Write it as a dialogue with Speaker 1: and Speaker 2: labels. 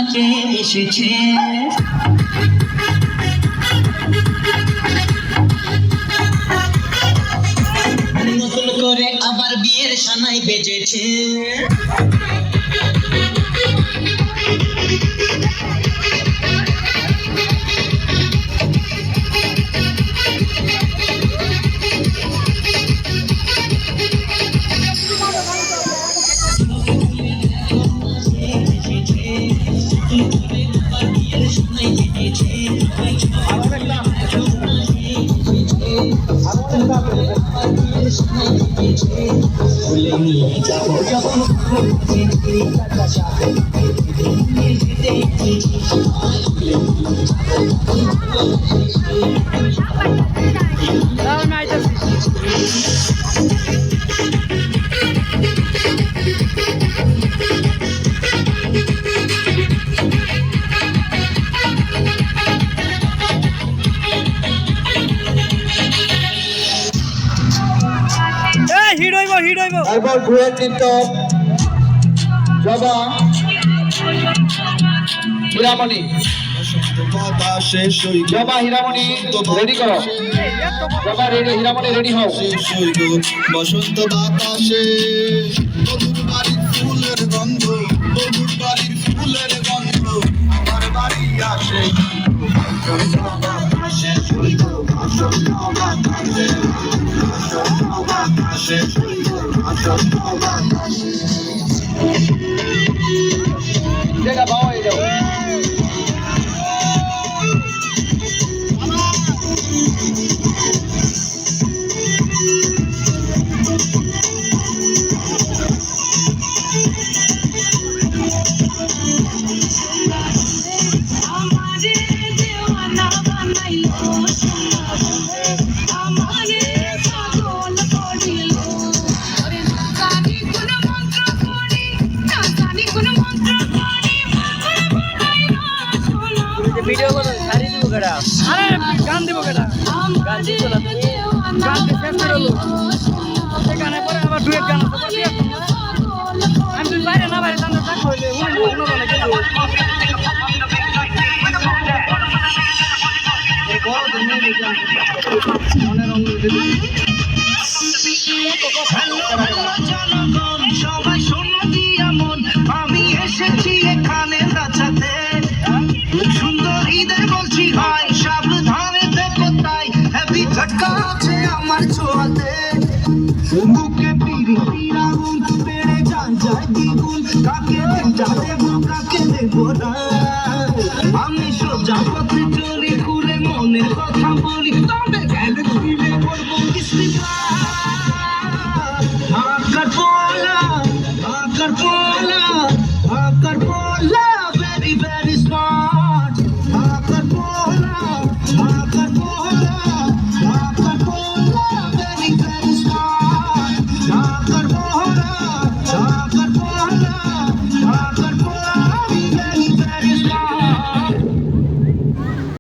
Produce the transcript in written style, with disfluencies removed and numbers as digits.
Speaker 1: নাচে এসেছে। নতুন করে আবার বিয়ের সানাই বেজেছে।
Speaker 2: এরপর ডুয়েট নৃত্য জবা হীরামণি। জবা হীরামণি রেডি করো। জবা রেডি, হীরামণি রেডি হও।
Speaker 3: বসন্ত বাতাসে মধুর বাড়ির ফুলের গন্ধ, মধুর বাড়ির ফুলের গন্ধ আমার বাড়ি আসে। বসন্ত বাতাসে সইব, বসন্ত বাতাসে, বসন্ত বাতাসে সইব, বসন্ত বাতাসে।
Speaker 2: জায়গা পাওয়া হয়ে যাও।
Speaker 4: ভিডিও করো, সারি দিব কেডা? আরে গান দিব কেডা? গান দিছো না তুমি? গান শেষ করে লো। এই গানে পরে আবার ডুয়েট গান আছে, বলবি এখন না? আমি তুই বাইরে না বাইরে জানতে থাক হইলে উনি বলে কিছু। এই বড় তুমি দেখলাম। মনে রঙ দিবি।
Speaker 1: জনগণ সবাই শোনো দিয়া মন, আমি এসেছি এখানে নাচাতে। সুন্দর ঈদের বলছি ভাই, সাবধানে দেখো তাই, হ্যাপি ঝটকা আছে আমার ছোঁয়াতে। বুকে পিড়ি আগুন বেড়ে যায় দ্বিগুণ, কাকে দেবো কাকে দেবো না। আমি সোজা পথে চলি, খুলে মনের কথা